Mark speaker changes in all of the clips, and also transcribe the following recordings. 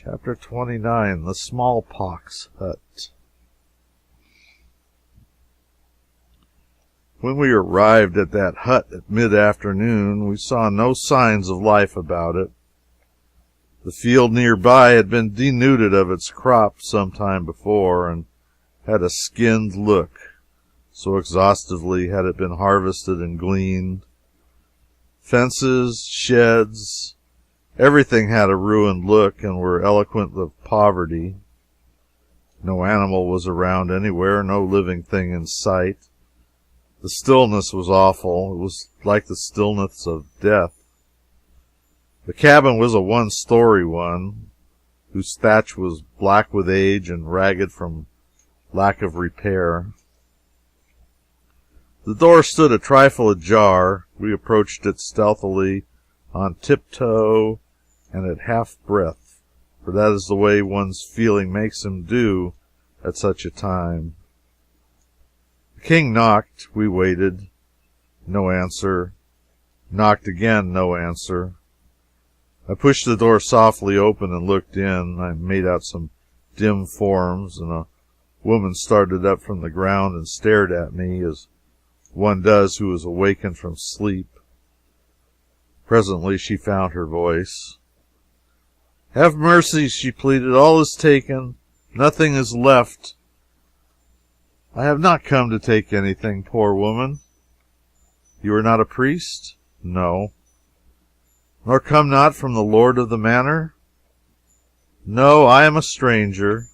Speaker 1: Chapter 29, the Smallpox Hut. When we arrived at that hut at mid-afternoon, we saw no signs of life about it. The field nearby had been denuded of its crop some time before, and had a skinned look, so exhaustively had it been harvested and gleaned. Fences, sheds, everything had a ruined look and were eloquent of poverty. No animal was around anywhere, no living thing in sight. The stillness was awful. It was like the stillness of death. The cabin was a one-story one, whose thatch was black with age and ragged from lack of repair. The door stood a trifle ajar. We approached it stealthily, on tiptoe and at half-breath, for that is the way one's feeling makes him do at such a time. The king knocked. We waited. No answer. Knocked again. No answer. I pushed the door softly open and looked in. I made out some dim forms, and a woman started up from the ground and stared at me, as one does who is awakened from sleep. Presently she found her voice. "Have mercy," she pleaded. "All is taken. Nothing is left." "I have not come to take anything, poor woman." "You are not a priest?" "No." "Nor come not from the lord of the manor?" "No, I am a stranger."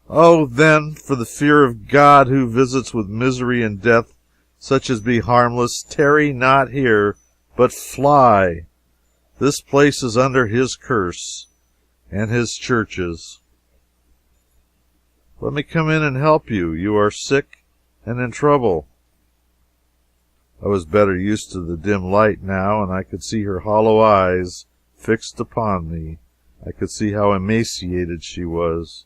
Speaker 1: "Oh, then, for the fear of God, who visits with misery and death such as be harmless, tarry not here, but fly. This place is under his curse, and his churches." "Let me come in and help you. You are sick and in trouble." I was better used to the dim light now, and I could see her hollow eyes fixed upon me. I could see how emaciated she was.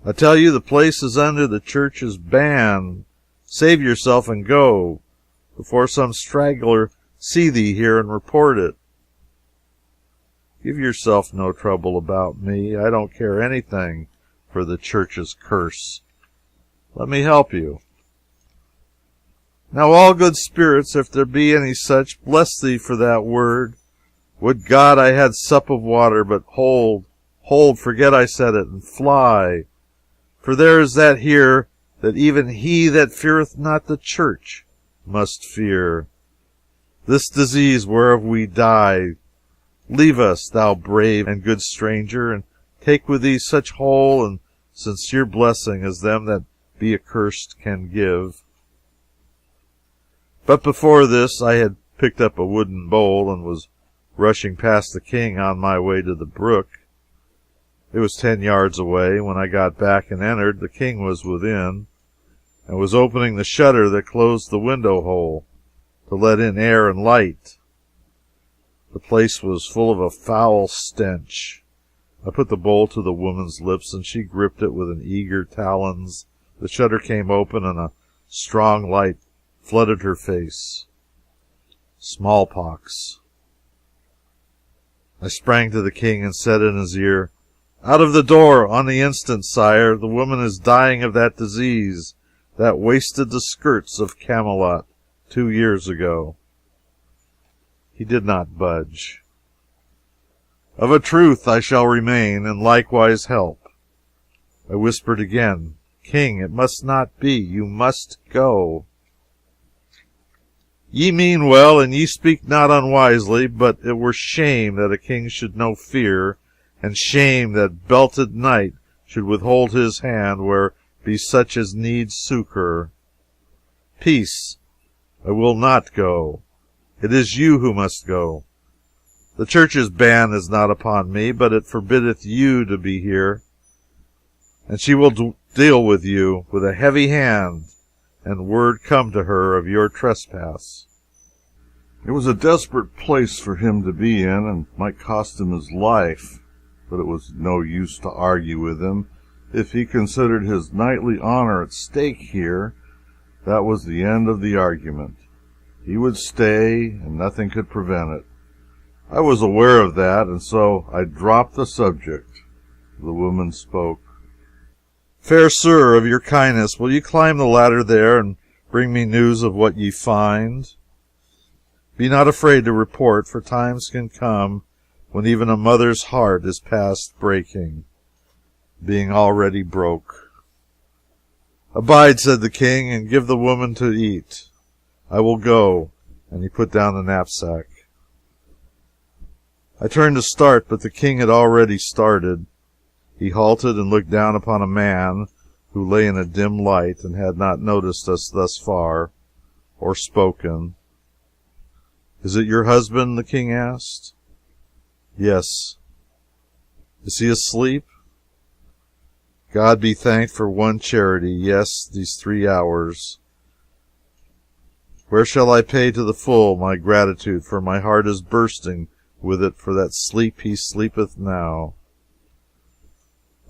Speaker 1: "I tell you, the place is under the church's ban. Save yourself and go, before some straggler see thee here and report it." "Give yourself no trouble about me. I don't care anything for the church's curse. Let me help you." "Now, all good spirits, if there be any such, bless thee for that word. Would God I had sup of water, but hold, forget I said it, and fly. For there is that here that even he that feareth not the church must fear. This disease whereof we die, leave us, thou brave and good stranger, and take with thee such whole and sincere blessing as them that be accursed can give." But before this I had picked up a wooden bowl and was rushing past the king on my way to the brook. It was 10 yards away. When I got back and entered, the king was within, and was opening the shutter that closed the window hole to let in air and light. The place was full of a foul stench. I put the bowl to the woman's lips, and she gripped it with an eager talons. The shutter came open, and a strong light flooded her face. Smallpox. I sprang to the king and said in his ear, "Out of the door, on the instant, sire. The woman is dying of that disease that wasted the skirts of Camelot 2 years ago." He did not budge. "Of a truth I shall remain, and likewise help." I whispered again, "King, it must not be. You must go." "Ye mean well, and ye speak not unwisely, but it were shame that a king should know fear, and shame that belted knight should withhold his hand where be such as need succor. Peace! I will not go. It is you who must go. The church's ban is not upon me, but it forbiddeth you to be here, and she will deal with you with a heavy hand, and word come to her of your trespass." It was a desperate place for him to be in, and might cost him his life, but it was no use to argue with him. If he considered his knightly honor at stake here, that was the end of the argument. He would stay, and nothing could prevent it. I was aware of that, and so I dropped the subject. The woman spoke. Fair sir, of your kindness, will you climb the ladder there and bring me news of what ye find? Be not afraid to report, for times can come when even a mother's heart is past breaking, being already broke. Abide, said the king, and give the woman to eat. I will go. And he put down the knapsack. I turned to start, but the king had already started. He halted and looked down upon a man who lay in a dim light and had not noticed us thus far, or spoken. Is it your husband? The king asked. Yes. Is he asleep? God be thanked for one charity. Yes, these 3 hours. Where shall I pay to the full my gratitude, for my heart is bursting with it for that sleep he sleepeth now.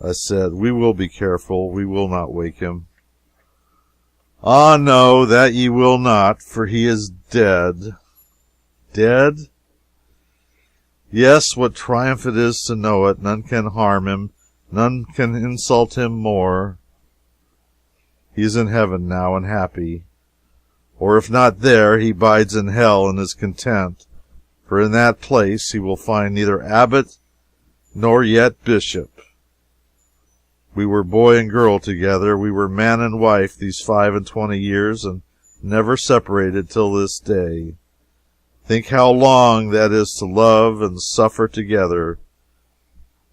Speaker 1: I said, we will be careful. We will not wake him. Ah, no, that ye will not, for he is dead. Dead? Yes, what triumph it is to know it. None can harm him. None can insult him more. He is in heaven now and happy. Or if not there, he bides in hell and is content, for in that place he will find neither abbot nor yet bishop. We were boy and girl together. We were man and wife these 25 years, and never separated till this day. Think how long that is to love and suffer together.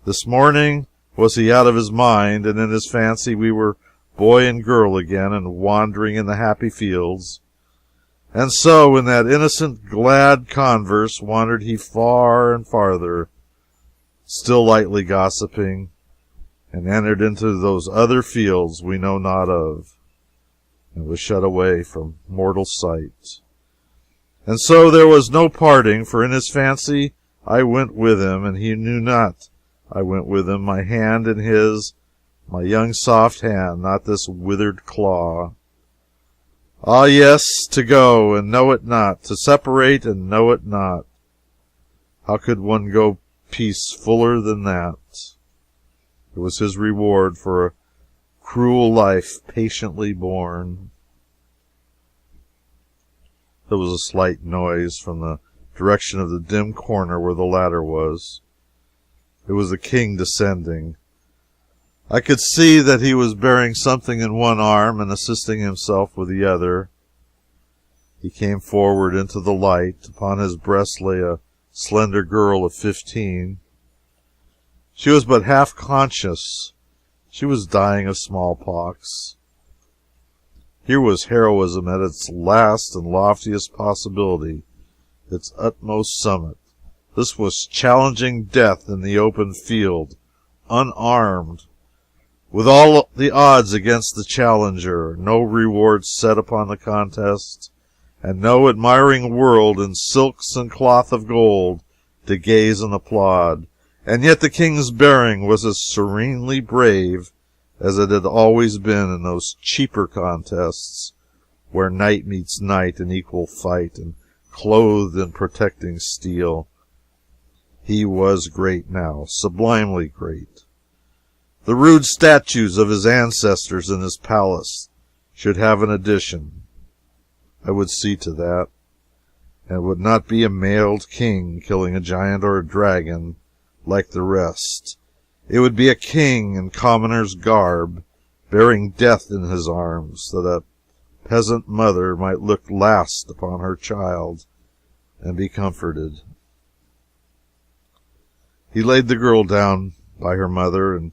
Speaker 1: This morning was he out of his mind, and in his fancy we were boy and girl again, and wandering in the happy fields. And so, in that innocent, glad converse, wandered he far and farther, still lightly gossiping, and entered into those other fields we know not of, and was shut away from mortal sight. And so there was no parting, for in his fancy I went with him, and he knew not I went with him, my hand in his, my young soft hand, not this withered claw. Ah, yes, to go and know it not, to separate and know it not. How could one go peace fuller than that? It was his reward for a cruel life patiently borne. There was a slight noise from the direction of the dim corner where the ladder was. It was the king descending. I could see that he was bearing something in one arm and assisting himself with the other. He came forward into the light. Upon his breast lay a slender girl of 15. She was but half conscious. She was dying of smallpox. Here was heroism at its last and loftiest possibility, its utmost summit. This was challenging death in the open field, unarmed, with all the odds against the challenger, no reward set upon the contest, and no admiring world in silks and cloth of gold to gaze and applaud. And yet the king's bearing was as serenely brave as it had always been in those cheaper contests where night meets night in equal fight, and clothed in protecting steel. He was great now, sublimely great. The rude statues of his ancestors in his palace should have an addition. I would see to that. And it would not be a mailed king killing a giant or a dragon like the rest. It would be a king in commoner's garb, bearing death in his arms, that a peasant mother might look last upon her child and be comforted. He laid the girl down by her mother and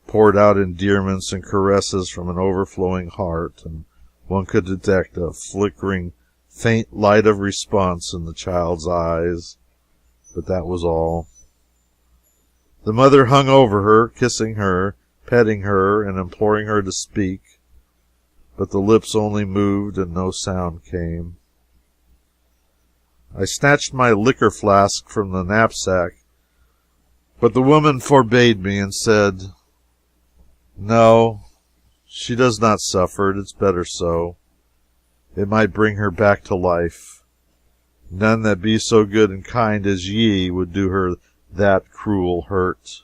Speaker 1: poured out endearments and caresses from an overflowing heart, and one could detect a flickering, faint light of response in the child's eyes, but that was all. The mother hung over her, kissing her, petting her, and imploring her to speak, but the lips only moved and no sound came. I snatched my liquor flask from the knapsack, but the woman forbade me and said, "No, she does not suffer. It is better so. It might bring her back to life. None that be so good and kind as ye would do her that cruel hurt.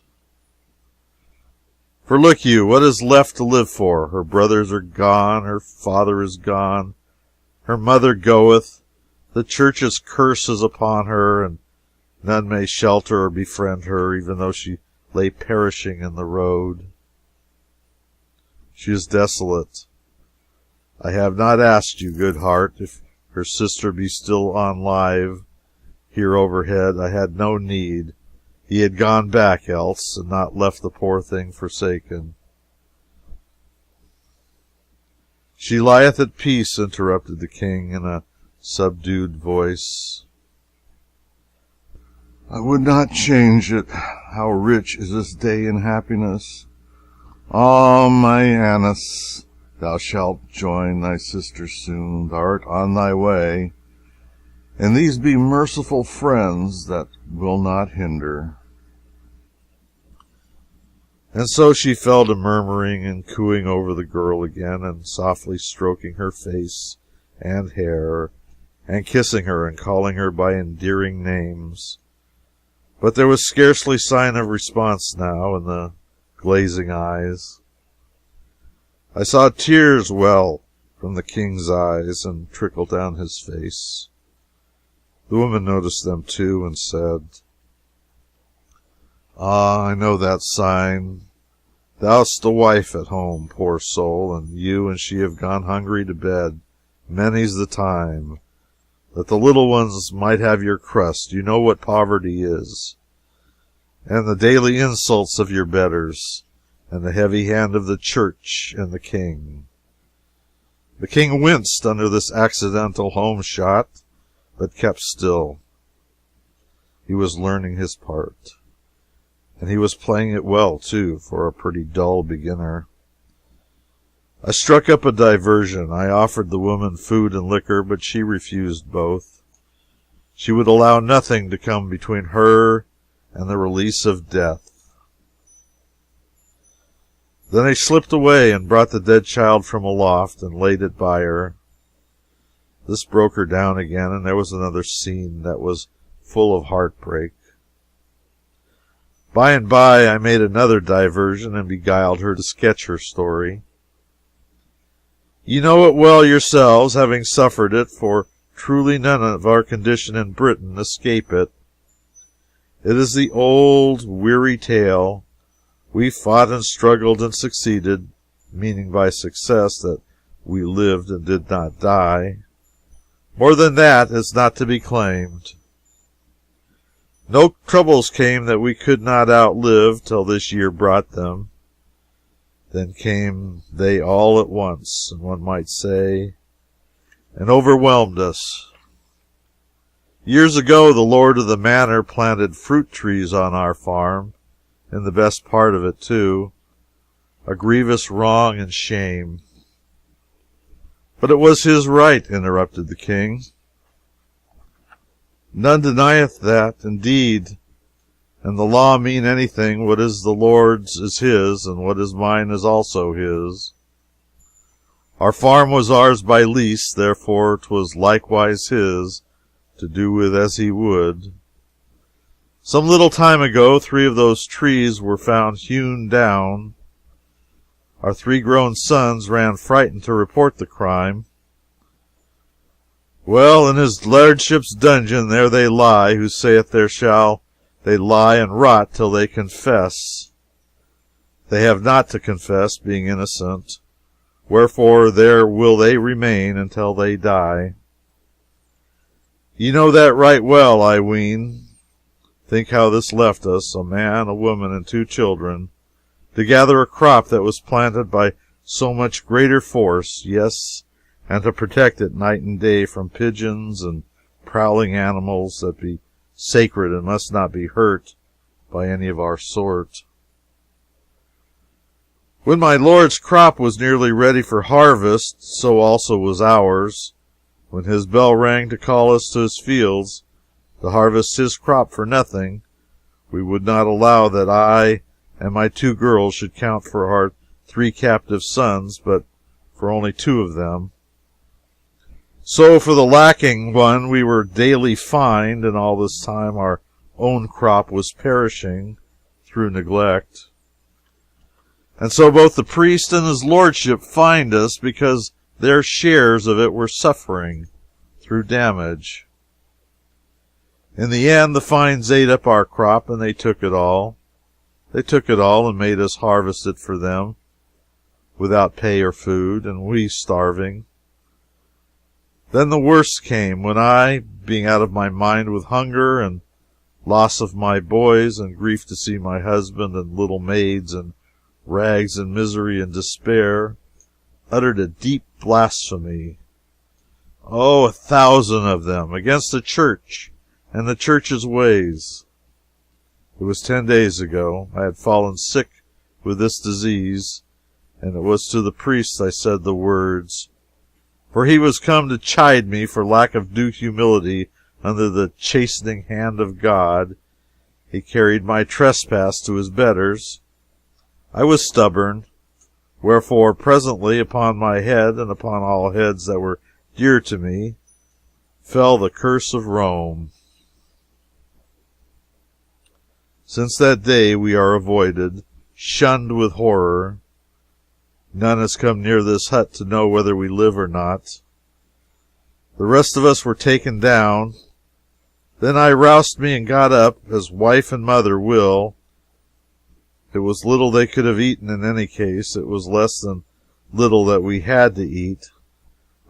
Speaker 1: For look you, what is left to live for? Her brothers are gone, her father is gone, her mother goeth, the church's curse is upon her, and none may shelter or befriend her, even though she lay perishing in the road. She is desolate. I have not asked you, good heart, if her sister be still on live here overhead. I had no need. He had gone back else, and not left the poor thing forsaken. She lieth at peace, interrupted the king in a subdued voice. I would not change it. How rich is this day in happiness! Ah, my Annis, thou shalt join thy sister soon. Thou art on thy way, and these be merciful friends that will not hinder. And so she fell to murmuring and cooing over the girl again, and softly stroking her face and hair, and kissing her and calling her by endearing names. But there was scarcely sign of response now in the glazing eyes. I saw tears well from the king's eyes and trickle down his face. The woman noticed them too, and said, Ah, I know that sign. Thou'st a wife at home, poor soul, and you and she have gone hungry to bed. Many's the time, that the little ones might have your crust. You know what poverty is, and the daily insults of your betters, and the heavy hand of the church and the king. The king winced under this accidental home shot, but kept still. He was learning his part, and he was playing it well, too, for a pretty dull beginner. I struck up a diversion. I offered the woman food and liquor, but she refused both. She would allow nothing to come between her and the release of death. Then I slipped away and brought the dead child from aloft and laid it by her. This broke her down again, and there was another scene that was full of heartbreak. By and by I made another diversion and beguiled her to sketch her story. You know it well yourselves, having suffered it, for truly none of our condition in Britain escape it. It is the old, weary tale. We fought and struggled and succeeded, meaning by success that we lived and did not die. More than that is not to be claimed. No troubles came that we could not outlive till this year brought them. Then came they all at once, and one might say, and overwhelmed us. Years ago the lord of the manor planted fruit trees on our farm, in the best part of it, too, a grievous wrong and shame. But it was his right, interrupted the king. None denieth that, indeed, and the law mean anything. What is the Lord's is his, and what is mine is also his. Our farm was ours by lease, therefore 'twas likewise his, to do with as he would. Some little time ago 3 of those trees were found hewn down. Our 3 grown sons ran frightened to report the crime. Well, in his lordship's dungeon there they lie, who saith there shall they lie and rot till they confess. They have not to confess, being innocent, wherefore there will they remain until they die. Ye know that right well, I ween. Think how this left us, a man, a woman, and 2 children, to gather a crop that was planted by so much greater force, yes, and to protect it night and day from pigeons and prowling animals that be sacred and must not be hurt by any of our sort. When my Lord's crop was nearly ready for harvest, so also was ours. When his bell rang to call us to his fields, to harvest his crop for nothing, we would not allow that I and my 2 girls should count for our 3 captive sons, but for only 2 of them. So for the lacking one we were daily fined, and all this time our own crop was perishing through neglect. And so both the priest and his lordship fined us because their shares of it were suffering through damage. In the end, the fines ate up our crop, and they took it all. They took it all and made us harvest it for them without pay or food, and we starving. Then the worst came, when I, being out of my mind with hunger and loss of my boys, and grief to see my husband and little maids in rags and misery and despair, uttered a deep blasphemy, 1,000 of them, against the church and the church's ways. It was 10 days ago. I had fallen sick with this disease, and it was to the priest I said the words, for he was come to chide me for lack of due humility under the chastening hand of God. He carried my trespass to his betters. I was stubborn, wherefore presently upon my head and upon all heads that were dear to me fell the curse of Rome. Since that day we are avoided, shunned with horror. None has come near this hut to know whether we live or not. The rest of us were taken down. Then I roused me and got up, as wife and mother will. It was little they could have eaten in any case. It was less than little that we had to eat.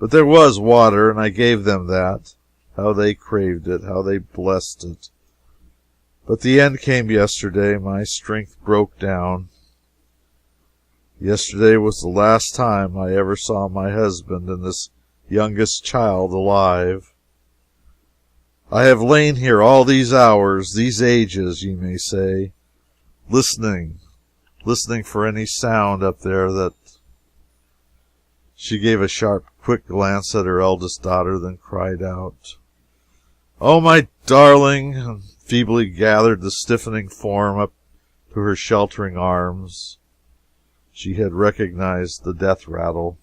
Speaker 1: But there was water, and I gave them that. How they craved it, how they blessed it. But the end came yesterday. My strength broke down. Yesterday was the last time I ever saw my husband and this youngest child alive. I have lain here all these hours, these ages, ye may say, listening for any sound up there that... She gave a sharp, quick glance at her eldest daughter, then cried out, "Oh, my darling!" and feebly gathered the stiffening form up to her sheltering arms. She had recognized the death rattle.